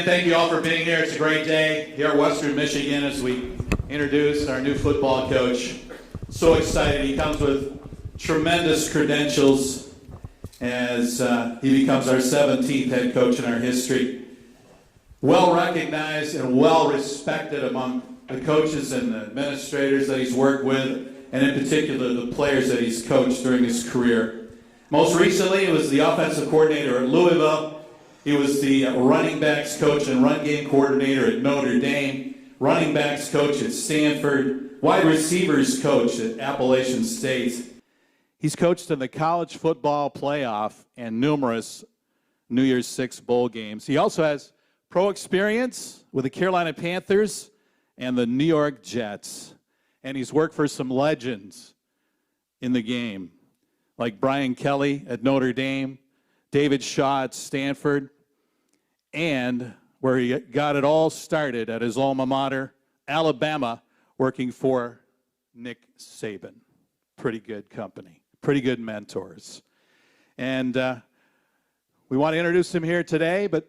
again, thank you all for being here. It's a great day here at Western Michigan as we introduce our new football coach. So excited. He comes with tremendous credentials as he becomes our 17th head coach in our history. Well recognized and well respected among the coaches and the administrators that he's worked with, and in particular the players that he's coached during his career. Most recently, he was the offensive coordinator at Louisville. He was the running backs coach and run game coordinator at Notre Dame, running backs coach at Stanford, wide receivers coach at Appalachian State. He's coached in the college football playoff and numerous New Year's Six bowl games. He also has pro experience with the Carolina Panthers and the New York Jets. And he's worked for some legends in the game, like Brian Kelly at Notre Dame, David Shaw at Stanford, and where he got it all started at his alma mater, Alabama, working for Nick Saban. Pretty good company, pretty good mentors. And we want to introduce him here today, but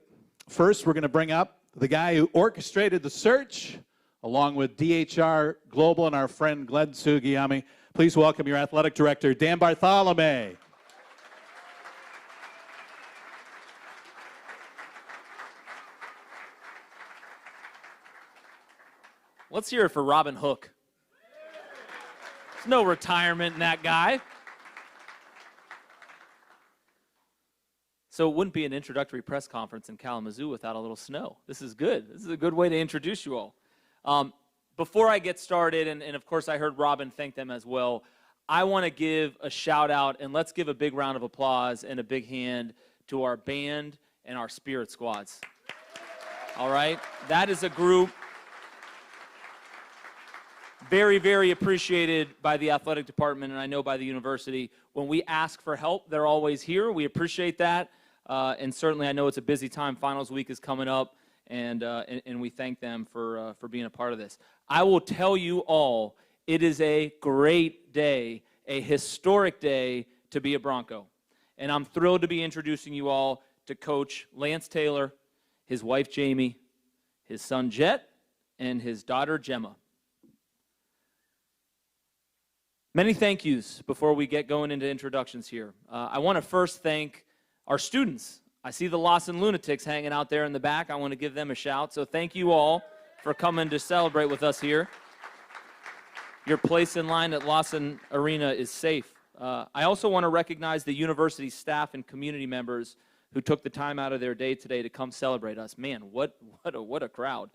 first we're going to bring up the guy who orchestrated the search, along with DHR Global and our friend Glenn Sugiyami. Please welcome your athletic director, Dan Bartholomew. Let's hear it for Robin Hook. There's no retirement in that guy. So it wouldn't be an introductory press conference in Kalamazoo without a little snow. This is good. This is a good way to introduce you all. Before I get started, and of course I heard Robin thank them as well, I want to give a shout out, and let's give a big round of applause and a big hand to our band and our spirit squads. All right? That is a group very, very appreciated by the athletic department, and I know by the university. When we ask for help, they're always here. We appreciate that, and certainly I know it's a busy time. Finals week is coming up, and we thank them for being a part of this. I will tell you all, it is a great day, a historic day to be a Bronco, and I'm thrilled to be introducing you all to Coach Lance Taylor, his wife Jamie, his son Jet, and his daughter Gemma. Many thank yous before we get going into introductions here. I want to first thank our students. I see the Lawson Lunatics hanging out there in the back. I want to give them a shout. So thank you all for coming to celebrate with us here. Your place in line at Lawson Arena is safe. I also want to recognize the university staff and community members who took the time out of their day today to come celebrate us. Man, what a crowd.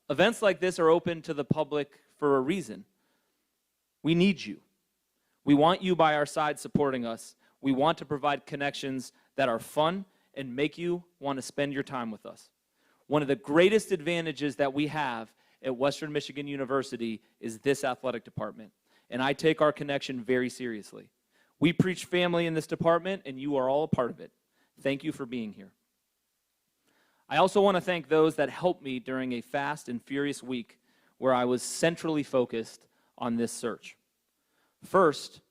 Events like this are open to the public for a reason. We need you. We want you by our side supporting us. We want to provide connections that are fun and make you want to spend your time with us. One of the greatest advantages that we have at Western Michigan University is this athletic department, and I take our connection very seriously. We preach family in this department, and you are all a part of it. Thank you for being here. I also want to thank those that helped me during a fast and furious week where I was centrally focused on this search. First,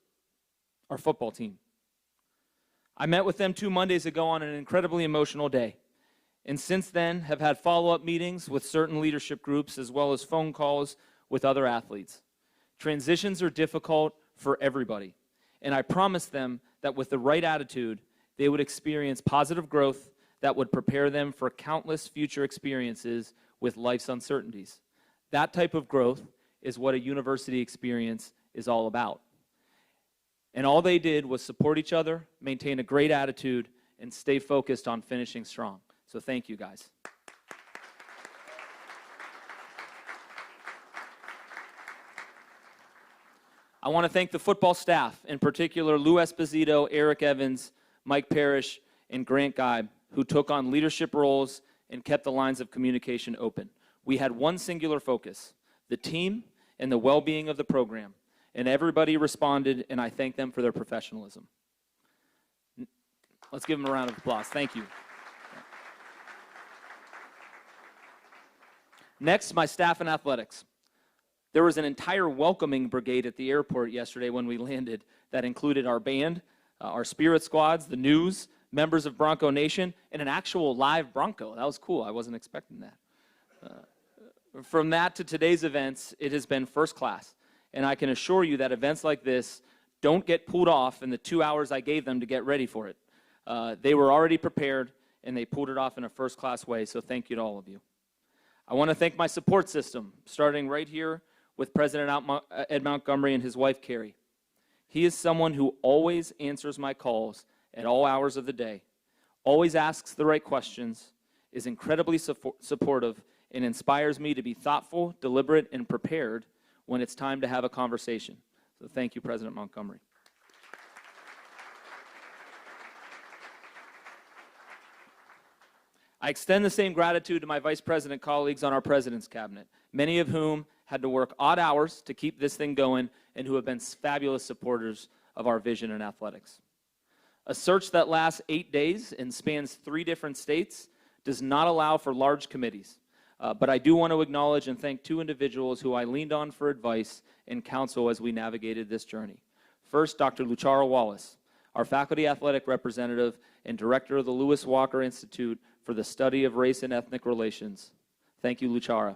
our football team. I met with them 2 Mondays ago on an incredibly emotional day, and since then have had follow-up meetings with certain leadership groups as well as phone calls with other athletes. Transitions are difficult for everybody, and I promised them that with the right attitude, they would experience positive growth that would prepare them for countless future experiences with life's uncertainties. That type of growth is what a university experience is all about. And all they did was support each other, maintain a great attitude, and stay focused on finishing strong. So thank you, guys. I want to thank the football staff, in particular Lou Esposito, Eric Evans, Mike Parrish, and Grant Geib, who took on leadership roles and kept the lines of communication open. We had one singular focus: the team and the well-being of the program, and everybody responded, and I thank them for their professionalism. Let's give them a round of applause. Thank you. Next, my staff in athletics. There was an entire welcoming brigade at the airport yesterday when we landed that included our band, our spirit squads, the news, members of Bronco Nation, and an actual live Bronco. That was cool. I wasn't expecting that. From that to today's events, it has been first class. And I can assure you that events like this don't get pulled off in the 2 hours I gave them to get ready for it. They were already prepared, and they pulled it off in a first-class way, so thank you to all of you. I want to thank my support system, starting right here with President Ed Montgomery and his wife, Carrie. He is someone who always answers my calls at all hours of the day, always asks the right questions, is incredibly supportive, and inspires me to be thoughtful, deliberate, and prepared when it's time to have a conversation. So thank you, President Montgomery. I extend the same gratitude to my vice president colleagues on our president's cabinet, many of whom had to work odd hours to keep this thing going and who have been fabulous supporters of our vision in athletics. A search that lasts 8 days and spans 3 different states does not allow for large committees. But I do want to acknowledge and thank 2 individuals who I leaned on for advice and counsel as we navigated this journey. First, Dr. Luchara Wallace, our faculty athletic representative and director of the Lewis Walker Institute for the Study of Race and Ethnic Relations. Thank you, Luchara.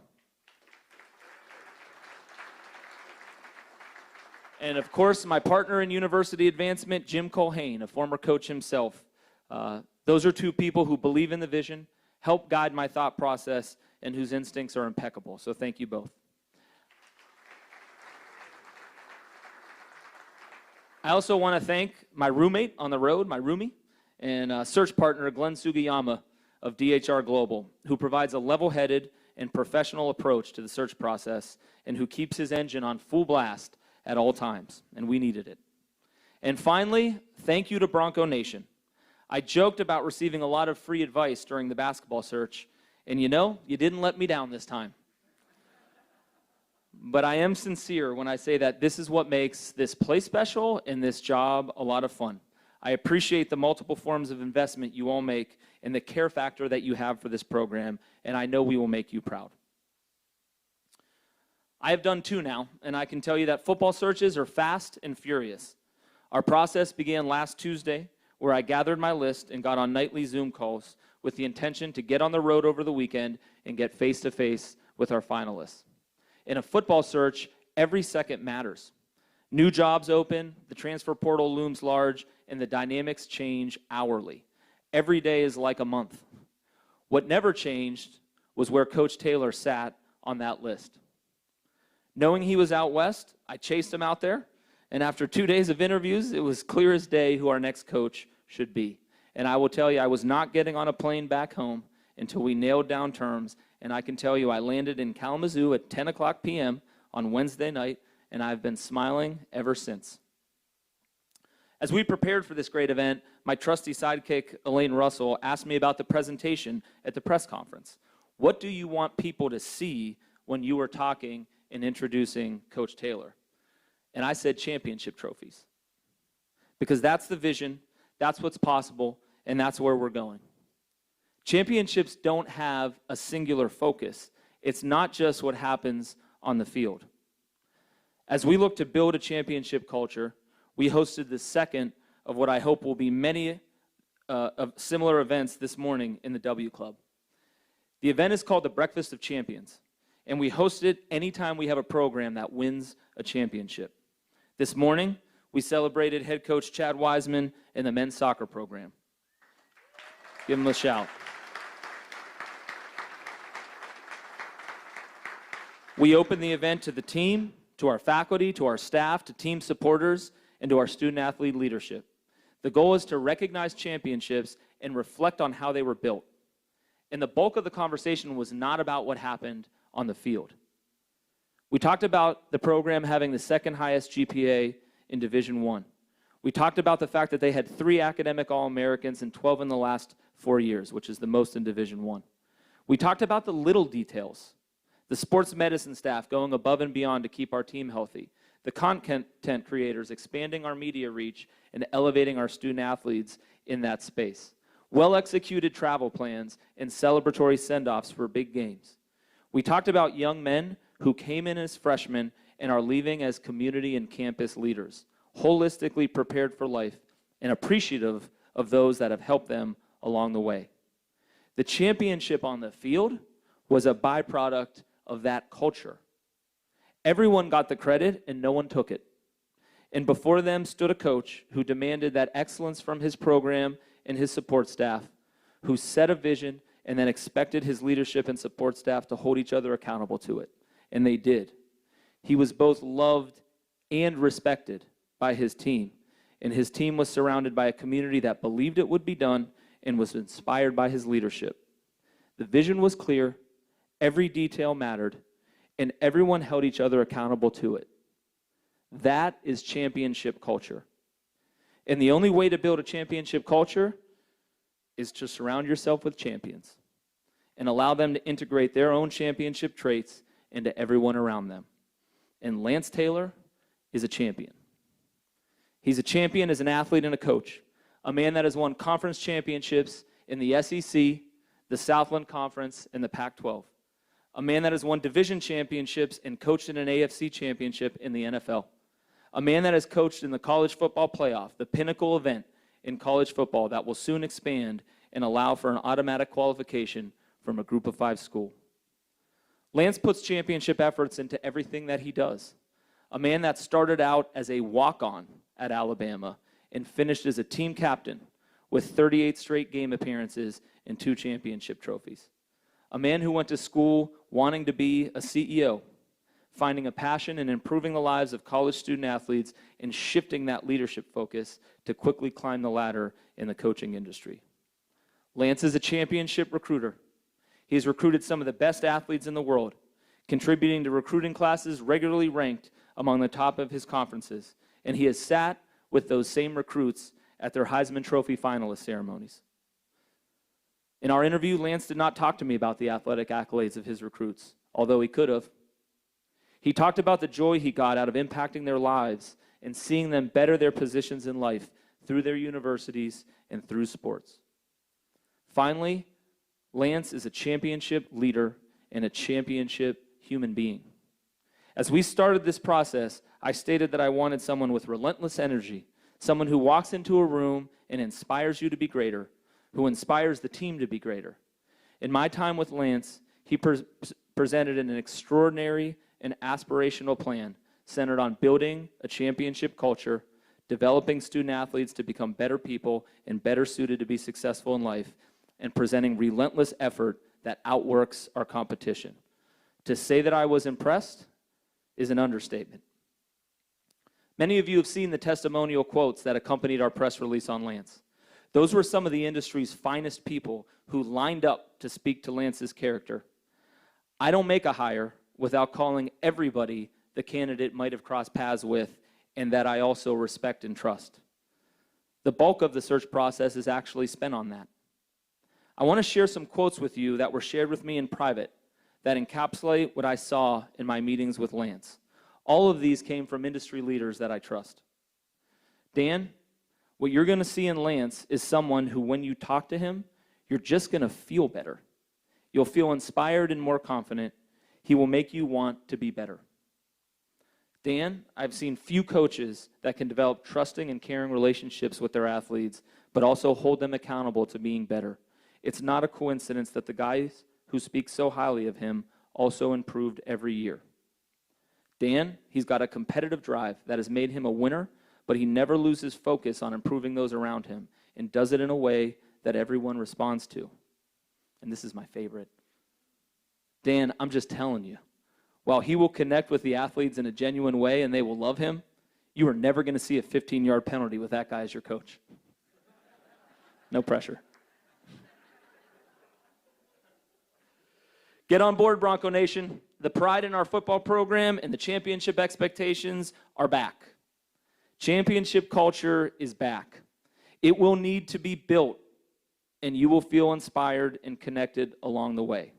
And of course, my partner in university advancement, Jim Colhane, a former coach himself. Those are 2 people who believe in the vision, help guide my thought process, and whose instincts are impeccable. So thank you both. I also want to thank my roommate on the road, my roomie, and search partner, Glenn Sugiyama of DHR Global, who provides a level-headed and professional approach to the search process and who keeps his engine on full blast at all times, and we needed it. And finally, thank you to Bronco Nation. I joked about receiving a lot of free advice during the basketball search, and you know, you didn't let me down this time. But I am sincere when I say that this is what makes this place special and this job a lot of fun. I appreciate the multiple forms of investment you all make and the care factor that you have for this program, and I know we will make you proud. I have done 2 now, and I can tell you that football searches are fast and furious. Our process began last Tuesday, where I gathered my list and got on nightly Zoom calls with the intention to get on the road over the weekend and get face-to-face with our finalists. In a football search, every second matters. New jobs open, the transfer portal looms large, and the dynamics change hourly. Every day is like a month. What never changed was where Coach Taylor sat on that list. Knowing he was out west, I chased him out there, and after 2 days of interviews, it was clear as day who our next coach should be. And I will tell you, I was not getting on a plane back home until we nailed down terms, and I can tell you I landed in Kalamazoo at 10 o'clock p.m. on Wednesday night, and I've been smiling ever since. As we prepared for this great event, my trusty sidekick, Elaine Russell, asked me about the presentation at the press conference. What do you want people to see when you are talking and introducing Coach Taylor? And I said championship trophies. Because that's the vision, that's what's possible, and that's where we're going. Championships don't have a singular focus. It's not just what happens on the field. As we look to build a championship culture, we hosted the second of what I hope will be many of similar events this morning in the W Club. The event is called the Breakfast of Champions, and we host it anytime we have a program that wins a championship. This morning, we celebrated head coach Chad Wiseman and the men's soccer program. Give him a shout. We opened the event to the team, to our faculty, to our staff, to team supporters, and to our student-athlete leadership. The goal is to recognize championships and reflect on how they were built. And the bulk of the conversation was not about what happened on the field. We talked about the program having the second highest GPA in Division I. We talked about the fact that they had 3 academic All-Americans and 12 in the last 4 years, which is the most in Division I. We talked about the little details, the sports medicine staff going above and beyond to keep our team healthy, the content creators expanding our media reach and elevating our student athletes in that space, well-executed travel plans and celebratory send-offs for big games. We talked about young men who came in as freshmen and are leaving as community and campus leaders, holistically prepared for life and appreciative of those that have helped them along the way. The championship on the field was a byproduct of that culture. Everyone got the credit and no one took it. And before them stood a coach who demanded that excellence from his program and his support staff, who set a vision and then expected his leadership and support staff to hold each other accountable to it. And they did. He was both loved and respected by his team. And his team was surrounded by a community that believed it would be done and was inspired by his leadership. The vision was clear, every detail mattered, and everyone held each other accountable to it. That is championship culture. And the only way to build a championship culture is to surround yourself with champions and allow them to integrate their own championship traits into everyone around them. And Lance Taylor is a champion. He's a champion as an athlete and a coach, a man that has won conference championships in the SEC, the Southland Conference, and the Pac-12, a man that has won division championships and coached in an AFC championship in the NFL, a man that has coached in the college football playoff, the pinnacle event in college football that will soon expand and allow for an automatic qualification from a group of 5 school. Lance puts championship efforts into everything that he does. A man that started out as a walk-on at Alabama and finished as a team captain with 38 straight game appearances and 2 championship trophies. A man who went to school wanting to be a CEO, finding a passion in improving the lives of college student athletes and shifting that leadership focus to quickly climb the ladder in the coaching industry. Lance is a championship recruiter. He's recruited some of the best athletes in the world, contributing to recruiting classes regularly ranked among the top of his conferences, and he has sat with those same recruits at their Heisman Trophy finalist ceremonies. In our interview, Lance did not talk to me about the athletic accolades of his recruits, although he could have. He talked about the joy he got out of impacting their lives and seeing them better their positions in life through their universities and through sports. Finally, Lance is a championship leader and a championship human being. As we started this process, I stated that I wanted someone with relentless energy, someone who walks into a room and inspires you to be greater, who inspires the team to be greater. In my time with Lance, he presented an extraordinary and aspirational plan centered on building a championship culture, developing student athletes to become better people and better suited to be successful in life, and presenting relentless effort that outworks our competition. To say that I was impressed is an understatement. Many of you have seen the testimonial quotes that accompanied our press release on Lance. Those were some of the industry's finest people who lined up to speak to Lance's character. I don't make a hire without calling everybody the candidate might have crossed paths with and that I also respect and trust. The bulk of the search process is actually spent on that. I want to share some quotes with you that were shared with me in private that encapsulate what I saw in my meetings with Lance. All of these came from industry leaders that I trust. Dan, what you're going to see in Lance is someone who, when you talk to him, you're just going to feel better. You'll feel inspired and more confident. He will make you want to be better. Dan, I've seen few coaches that can develop trusting and caring relationships with their athletes, but also hold them accountable to being better. It's not a coincidence that the guys who speak so highly of him also improved every year. Dan, he's got a competitive drive that has made him a winner, but he never loses focus on improving those around him and does it in a way that everyone responds to. And this is my favorite. Dan, I'm just telling you, while he will connect with the athletes in a genuine way and they will love him, you are never going to see a 15-yard penalty with that guy as your coach. No pressure. Get on board, Bronco Nation. The pride in our football program and the championship expectations are back. Championship culture is back. It will need to be built, and you will feel inspired and connected along the way.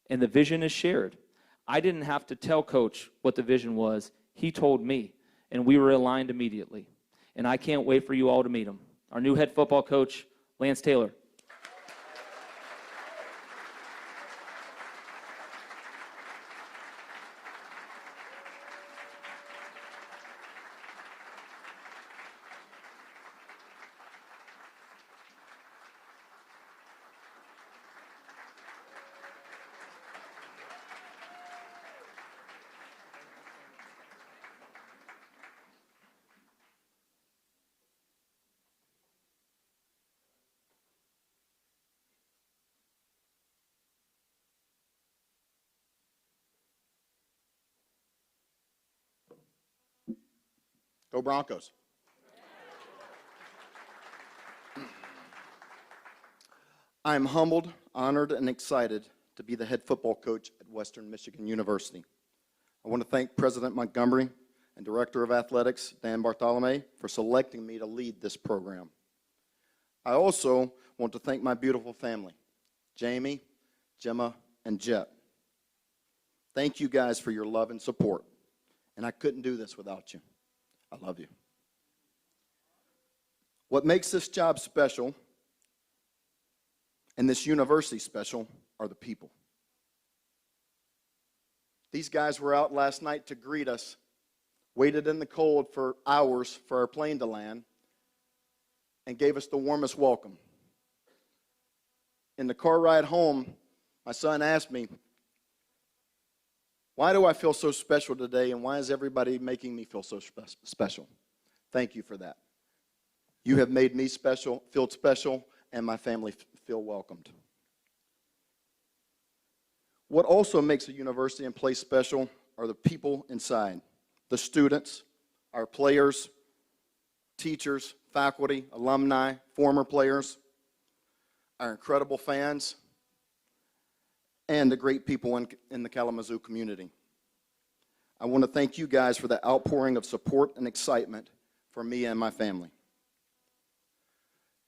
And the vision is shared. I didn't have to tell Coach what the vision was. He told me, and we were aligned immediately. And I can't wait for you all to meet him. Our new head football coach, Lance Taylor. Go Broncos. I am humbled, honored, and excited to be the head football coach at Western Michigan University. I want to thank President Montgomery and Director of Athletics, Dan Bartolome, for selecting me to lead this program. I also want to thank my beautiful family, Jamie, Gemma, and Jet. Thank you guys for your love and support, and I couldn't do this without you. I love you. What makes this job special and this university special are the people. These guys were out last night to greet us, waited in the cold for hours for our plane to land, and gave us the warmest welcome. In the car ride home, my son asked me, why do I feel so special today, and why is everybody making me feel so special? Thank you for that. You have made me special, feel special, and my family feel welcomed. What also makes a university and place special are the people inside, the students, our players, teachers, faculty, alumni, former players, our incredible fans, and the great people in the Kalamazoo community. I want to thank you guys for the outpouring of support and excitement for me and my family.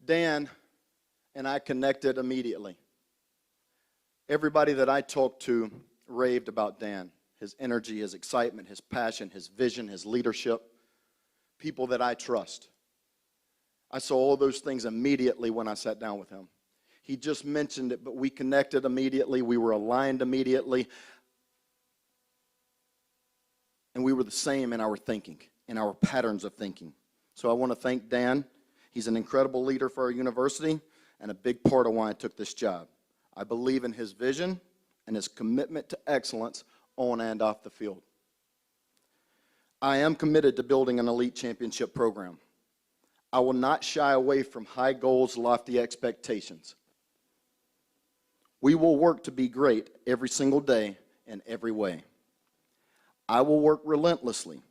Dan and I connected immediately. Everybody that I talked to raved about Dan, his energy, his excitement, his passion, his vision, his leadership, people that I trust. I saw all those things immediately when I sat down with him. He just mentioned it, but we connected immediately. We were aligned immediately. And we were the same in our thinking, in our patterns of thinking. So I want to thank Dan. He's an incredible leader for our university and a big part of why I took this job. I believe in his vision and his commitment to excellence on and off the field. I am committed to building an elite championship program. I will not shy away from high goals, lofty expectations. We will work to be great every single day in every way. I will work relentlessly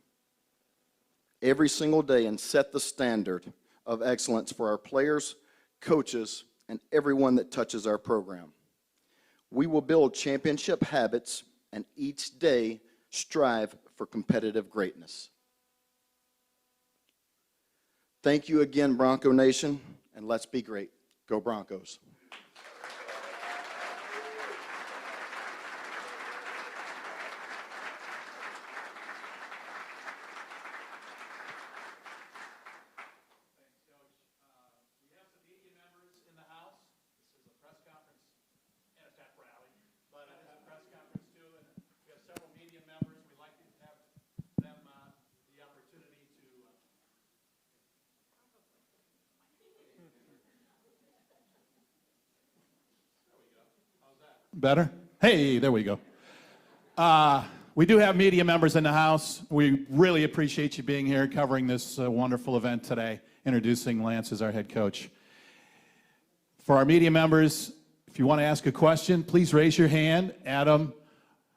every single day and set the standard of excellence for our players, coaches, and everyone that touches our program. We will build championship habits and each day strive for competitive greatness. Thank you again, Bronco Nation, and let's be great. Go Broncos. Better? Hey, there we go. We do have media members in the house. We really appreciate you being here covering this wonderful event today, introducing Lance as our head coach. For our media members, if you want to ask a question, please raise your hand. Adam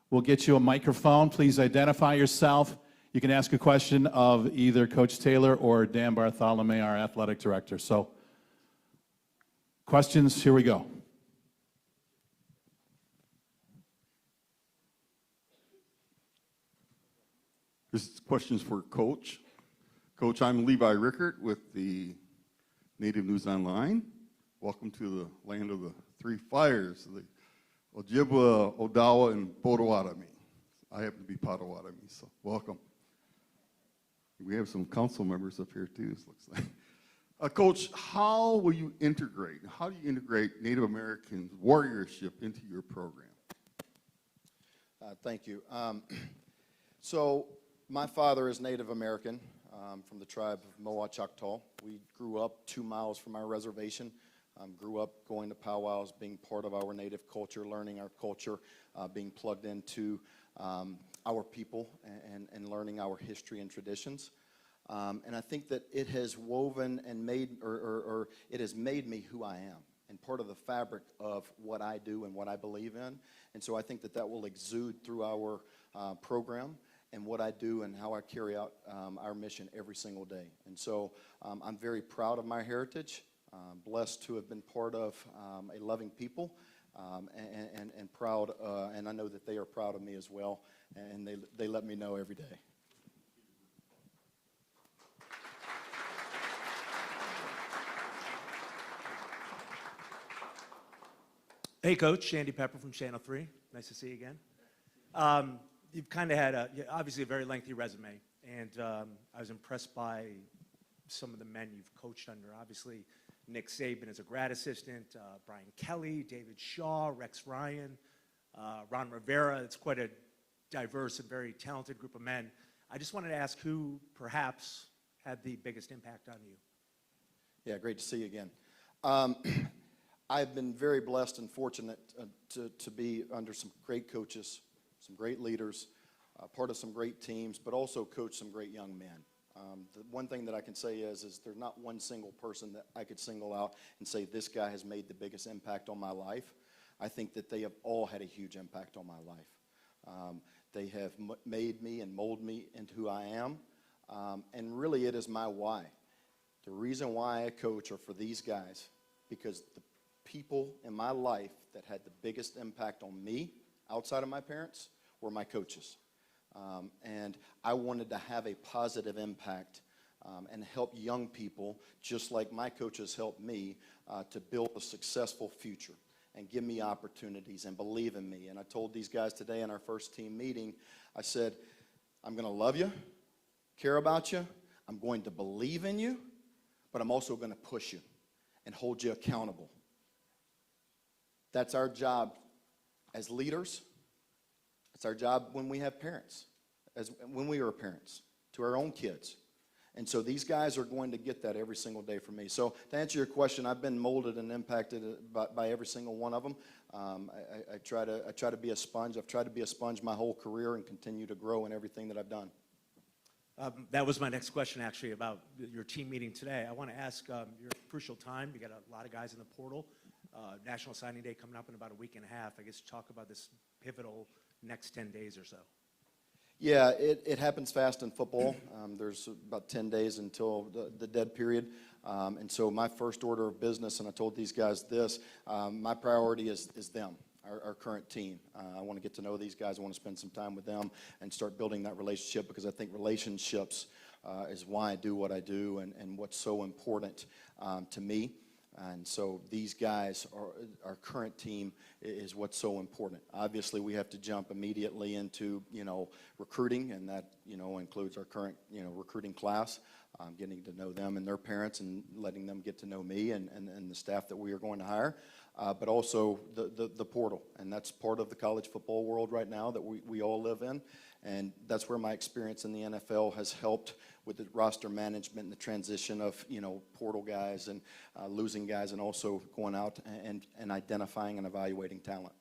will get you a microphone. Please identify yourself. You can ask a question of either Coach Taylor or Dan Bartolome, our athletic director. So, questions, here we go. This question is for Coach. Coach, I'm Levi Rickert with the Native News Online. Welcome to the land of the three fires, the Ojibwa, Odawa, and Potawatomi. I happen to be Potawatomi, so welcome. We have some council members up here too, it looks like. Coach, how do you integrate Native American warriorship into your program? Thank you. So my father is Native American from the tribe of Moa Choctaw. We grew up 2 miles from our reservation. Grew up going to powwows, being part of our native culture, learning our culture, being plugged into our people and learning our history and traditions. And I think that it has woven and made, or it has made me who I am and part of the fabric of what I do and what I believe in. And so I think that that will exude through our program. in what I do and how I carry out our mission every single day. And so I'm very proud of my heritage, blessed to have been part of a loving people, and proud, and I know that they are proud of me as well, and they let me know every day. Hey, Coach. Andy Pepper from Channel 3. Nice to see you again. You've kind of had, obviously, a very lengthy resume, and I was impressed by some of the men you've coached under. Obviously, Nick Saban as a grad assistant, Brian Kelly, David Shaw, Rex Ryan, Ron Rivera. It's quite a diverse and very talented group of men. I just wanted to ask who, perhaps, had the biggest impact on you? Yeah, great to see you again. I've been very blessed and fortunate to be under some great coaches, some great leaders, part of some great teams, but also coach some great young men. The one thing that I can say is there's not one single person that I could single out and say this guy has made the biggest impact on my life. I think that they have all had a huge impact on my life. They have made me and molded me into who I am, and really it is my why. The reason why I coach are for these guys, because the people in my life that had the biggest impact on me outside of my parents were my coaches. And I wanted to have a positive impact and help young people, just like my coaches helped me, to build a successful future and give me opportunities and believe in me. And I told these guys today in our first team meeting, I said, I'm going to love you, care about you, I'm going to believe in you, but I'm also going to push you and hold you accountable. That's our job as leaders. It's our job when we have parents, when we are parents, to our own kids. And so these guys are going to get that every single day from me. So to answer your question, I've been molded and impacted by every single one of them. I try to be a sponge. I've tried to be a sponge my whole career and continue to grow in everything that I've done. That was my next question, actually, about your team meeting today. I want to ask, your crucial time. You got a lot of guys in the portal. National Signing Day coming up in about a week and a half. I guess talk about this pivotal next 10 days or so. Yeah, it happens fast in football. There's about 10 days until the dead period. And so my first order of business, and I told these guys this, my priority is them, our current team. I want to get to know these guys. I want to spend some time with them and start building that relationship, because I think relationships is why I do what I do and what's so important to me. And so these guys, our current team, is what's so important. Obviously, we have to jump immediately into, recruiting, and that, includes our current, recruiting class, getting to know them and their parents and letting them get to know me and the staff that we are going to hire, but also the portal. And that's part of the college football world right now that we all live in. And that's where my experience in the NFL has helped with the roster management and the transition of, portal guys and losing guys, and also going out and identifying and evaluating talent.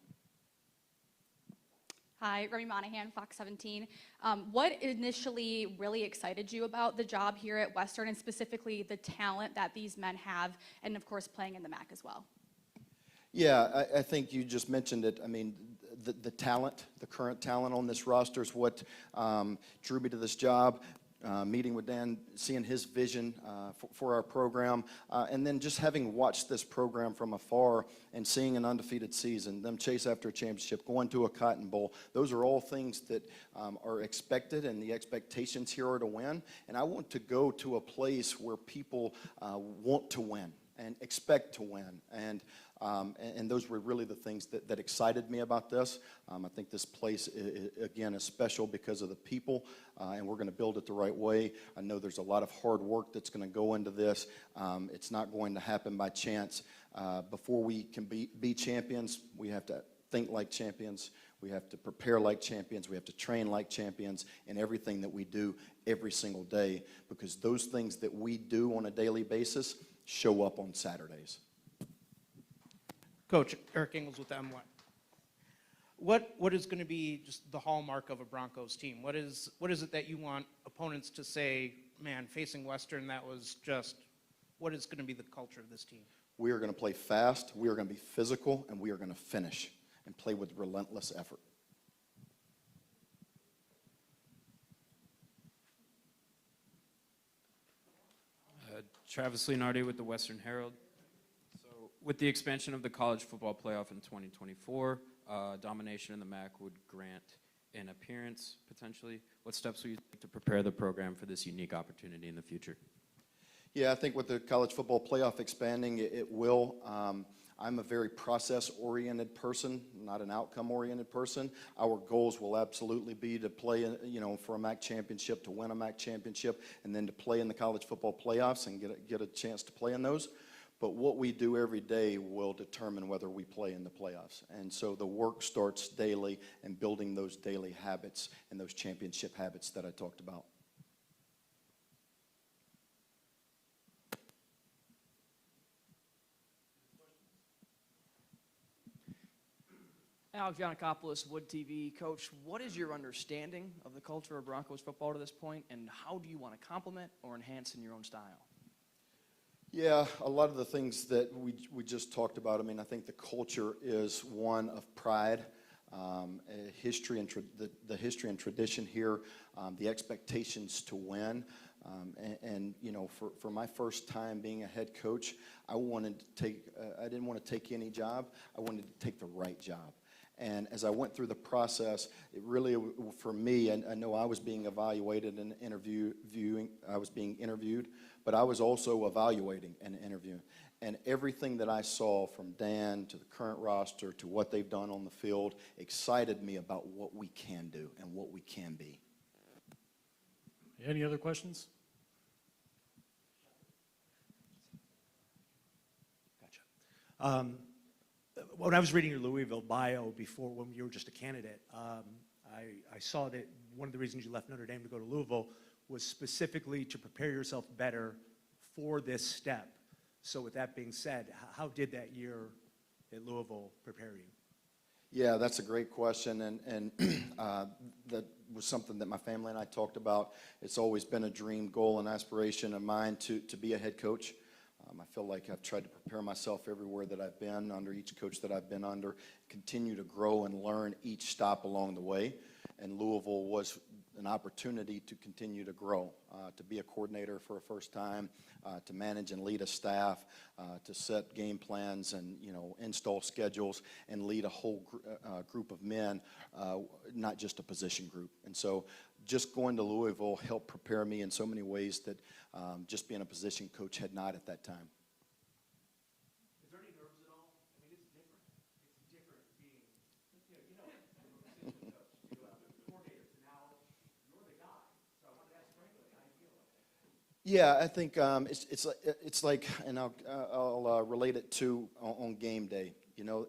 Hi, Remy Monahan, Fox 17. What initially really excited you about the job here at Western, and specifically the talent that these men have, and of course playing in the MAC as well? Yeah, I think you just mentioned it. I mean, the talent, the current talent on this roster is what drew me to this job. Meeting with Dan, seeing his vision for our program, and then just having watched this program from afar and seeing an undefeated season, them chase after a championship, going to a Cotton Bowl. Those are all things that are expected, and the expectations here are to win. And I want to go to a place where people want to win and expect to win. And those were really the things that excited me about this. I think this place, again, is special because of the people, and we're going to build it the right way. I know there's a lot of hard work that's going to go into this. It's not going to happen by chance. Before we can be champions, we have to think like champions. We have to prepare like champions. We have to train like champions in everything that we do every single day, because those things that we do on a daily basis show up on Saturdays. Coach, Eric Ingles with M1. What is going to be just the hallmark of a Broncos team? What is it that you want opponents to say, man, facing Western, that was just, what is going to be the culture of this team? We are going to play fast, we are going to be physical, and we are going to finish and play with relentless effort. Travis Leonardi with the Western Herald. So, with the expansion of the college football playoff in 2024, domination in the MAC would grant an appearance potentially. What steps will you take to prepare the program for this unique opportunity in the future? Yeah, I think with the college football playoff expanding, it will. I'm a very process-oriented person, not an outcome-oriented person. Our goals will absolutely be to play, for a MAC championship, to win a MAC championship, and then to play in the college football playoffs and get a chance to play in those. But what we do every day will determine whether we play in the playoffs. And so the work starts daily and building those daily habits and those championship habits that I talked about. Alex Giannakopoulos, Wood TV. Coach, what is your understanding of the culture of Broncos football to this point, and how do you want to complement or enhance in your own style? Yeah, a lot of the things that we just talked about. I mean, I think the culture is one of pride, history and the history and tradition here, the expectations to win. For my first time being a head coach, I didn't want to take any job. I wanted to take the right job. And as I went through the process, it really, for me, I know I was being evaluated and I was being interviewed, but I was also evaluating and interviewing. And everything that I saw from Dan to the current roster to what they've done on the field excited me about what we can do and what we can be. Any other questions? Gotcha. When I was reading your Louisville bio before, when you were just a candidate, I saw that one of the reasons you left Notre Dame to go to Louisville was specifically to prepare yourself better for this step. So with that being said, how did that year at Louisville prepare you? Yeah, that's a great question, and that was something that my family and I talked about. It's always been a dream, goal, and aspiration of mine to be a head coach. I feel like I've tried to prepare myself everywhere that I've been, under each coach that I've been under, continue to grow and learn each stop along the way. And Louisville was an opportunity to continue to grow, to be a coordinator for a first time, to manage and lead a staff, to set game plans and install schedules and lead a whole group of men, not just a position group. And so just going to Louisville helped prepare me in so many ways that just being a position coach had not at that time. Is there any nerves at all? I mean, it's different. It's different being, a position coach, a coordinator, to now you're the guy. So I wanted to ask frankly, how do you feel about that? Yeah, I think it's like, and I'll relate it to on game day.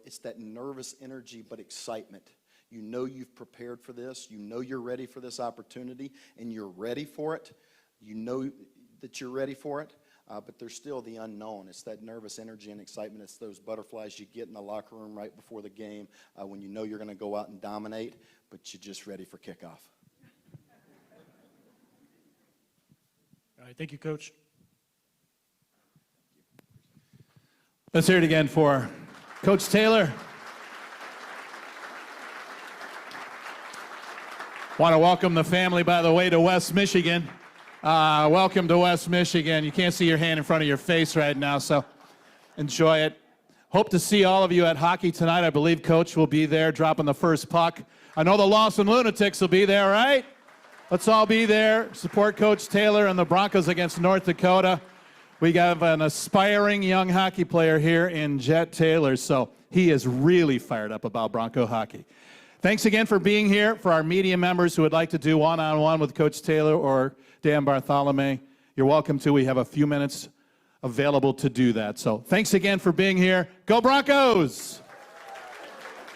It's that nervous energy but excitement. You know you've prepared for this. You know you're ready for this opportunity, and you're ready for it. You know that you're ready for it, but there's still the unknown. It's that nervous energy and excitement. It's those butterflies you get in the locker room right before the game when you know you're going to go out and dominate, but you're just ready for kickoff. All right, thank you, Coach. Let's hear it again for Coach Taylor. Want to welcome the family, by the way, to West Michigan. Welcome to West Michigan. You can't see your hand in front of your face right now, so enjoy it. Hope to see all of you at hockey tonight. I believe Coach will be there dropping the first puck. I know the Lawson Lunatics will be there, right? Let's all be there. Support Coach Taylor and the Broncos against North Dakota. We have an aspiring young hockey player here in Jet Taylor, so he is really fired up about Bronco hockey. Thanks again for being here. For our media members who would like to do one-on-one with Coach Taylor or Dan Bartholomew, you're welcome to. We have a few minutes available to do that. So thanks again for being here. Go Broncos!